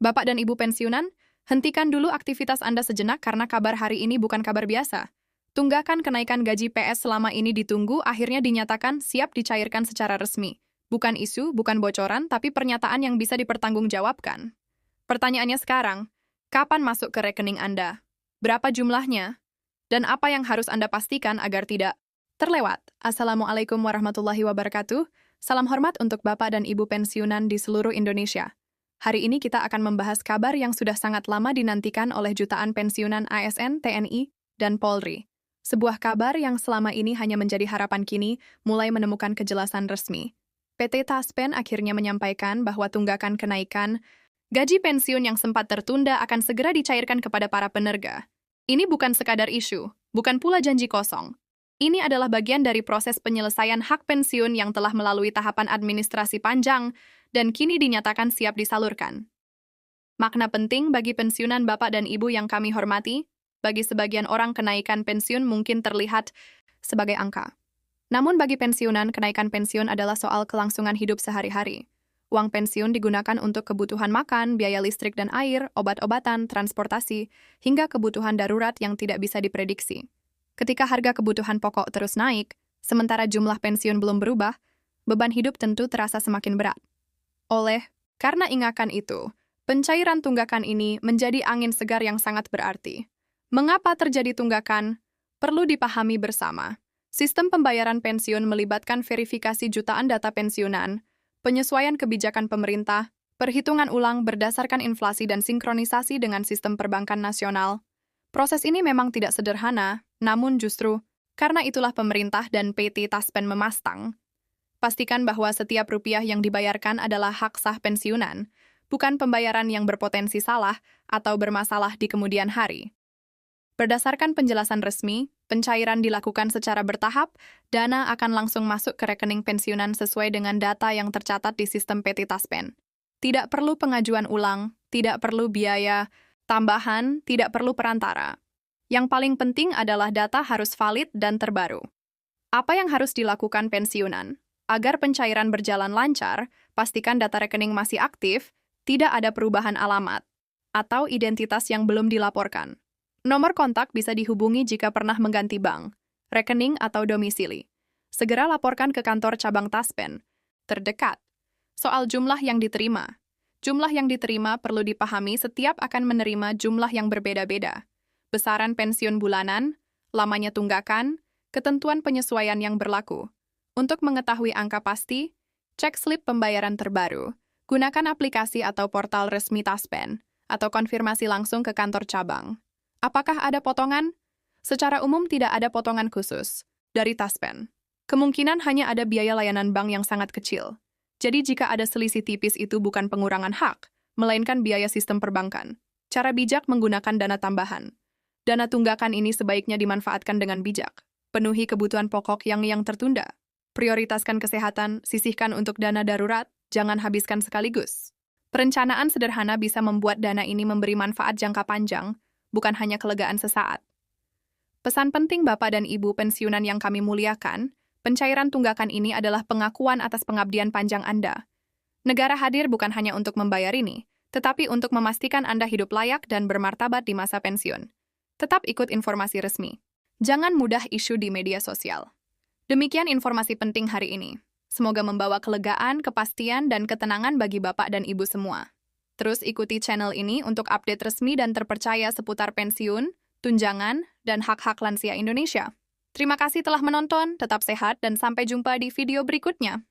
Bapak dan Ibu pensiunan, hentikan dulu aktivitas Anda sejenak karena kabar hari ini bukan kabar biasa. Tunggakan kenaikan gaji PS selama ini ditunggu akhirnya dinyatakan siap dicairkan secara resmi. Bukan isu, bukan bocoran, tapi pernyataan yang bisa dipertanggungjawabkan. Pertanyaannya sekarang, kapan masuk ke rekening Anda? Berapa jumlahnya? Dan apa yang harus Anda pastikan agar tidak terlewat? Assalamualaikum warahmatullahi wabarakatuh. Salam hormat untuk Bapak dan Ibu pensiunan di seluruh Indonesia. Hari ini kita akan membahas kabar yang sudah sangat lama dinantikan oleh jutaan pensiunan ASN, TNI, dan Polri. Sebuah kabar yang selama ini hanya menjadi harapan kini mulai menemukan kejelasan resmi. PT Taspen akhirnya menyampaikan bahwa tunggakan kenaikan gaji pensiun yang sempat tertunda akan segera dicairkan kepada para penerga. Ini bukan sekadar isu, bukan pula janji kosong. Ini adalah bagian dari proses penyelesaian hak pensiun yang telah melalui tahapan administrasi panjang dan kini dinyatakan siap disalurkan. Makna penting bagi pensiunan Bapak dan Ibu yang kami hormati, bagi sebagian orang kenaikan pensiun mungkin terlihat sebagai angka. Namun bagi pensiunan, kenaikan pensiun adalah soal kelangsungan hidup sehari-hari. Uang pensiun digunakan untuk kebutuhan makan, biaya listrik dan air, obat-obatan, transportasi, hingga kebutuhan darurat yang tidak bisa diprediksi. Ketika harga kebutuhan pokok terus naik, sementara jumlah pensiun belum berubah, beban hidup tentu terasa semakin berat. Karena ingakan itu, pencairan tunggakan ini menjadi angin segar yang sangat berarti. Mengapa terjadi tunggakan? Perlu dipahami bersama. Sistem pembayaran pensiun melibatkan verifikasi jutaan data pensiunan, penyesuaian kebijakan pemerintah, perhitungan ulang berdasarkan inflasi dan sinkronisasi dengan sistem perbankan nasional. Proses ini memang tidak sederhana, namun justru karena itulah pemerintah dan PT Taspen memastang. Pastikan bahwa setiap rupiah yang dibayarkan adalah hak sah pensiunan, bukan pembayaran yang berpotensi salah atau bermasalah di kemudian hari. Berdasarkan penjelasan resmi, pencairan dilakukan secara bertahap, dana akan langsung masuk ke rekening pensiunan sesuai dengan data yang tercatat di sistem PT Taspen. Tidak perlu pengajuan ulang, tidak perlu biaya tambahan, tidak perlu perantara. Yang paling penting adalah data harus valid dan terbaru. Apa yang harus dilakukan pensiunan? Agar pencairan berjalan lancar, pastikan data rekening masih aktif, tidak ada perubahan alamat, atau identitas yang belum dilaporkan. Nomor kontak bisa dihubungi jika pernah mengganti bank, rekening atau domisili. Segera laporkan ke kantor cabang Taspen terdekat. Soal jumlah yang diterima. Jumlah yang diterima perlu dipahami setiap akan menerima jumlah yang berbeda-beda. Besaran pensiun bulanan, lamanya tunggakan, ketentuan penyesuaian yang berlaku. Untuk mengetahui angka pasti, cek slip pembayaran terbaru, gunakan aplikasi atau portal resmi Taspen, atau konfirmasi langsung ke kantor cabang. Apakah ada potongan? Secara umum tidak ada potongan khusus dari Taspen. Kemungkinan hanya ada biaya layanan bank yang sangat kecil. Jadi jika ada selisih tipis itu bukan pengurangan hak, melainkan biaya sistem perbankan. Cara bijak menggunakan dana tambahan. Dana tunggakan ini sebaiknya dimanfaatkan dengan bijak. Penuhi kebutuhan pokok yang tertunda. Prioritaskan kesehatan, sisihkan untuk dana darurat, jangan habiskan sekaligus. Perencanaan sederhana bisa membuat dana ini memberi manfaat jangka panjang, bukan hanya kelegaan sesaat. Pesan penting Bapak dan Ibu pensiunan yang kami muliakan, pencairan tunggakan ini adalah pengakuan atas pengabdian panjang Anda. Negara hadir bukan hanya untuk membayar ini, tetapi untuk memastikan Anda hidup layak dan bermartabat di masa pensiun. Tetap ikut informasi resmi. Jangan mudah isu di media sosial. Demikian informasi penting hari ini. Semoga membawa kelegaan, kepastian, dan ketenangan bagi Bapak dan Ibu semua. Terus ikuti channel ini untuk update resmi dan terpercaya seputar pensiun, tunjangan, dan hak-hak lansia Indonesia. Terima kasih telah menonton, tetap sehat, dan sampai jumpa di video berikutnya.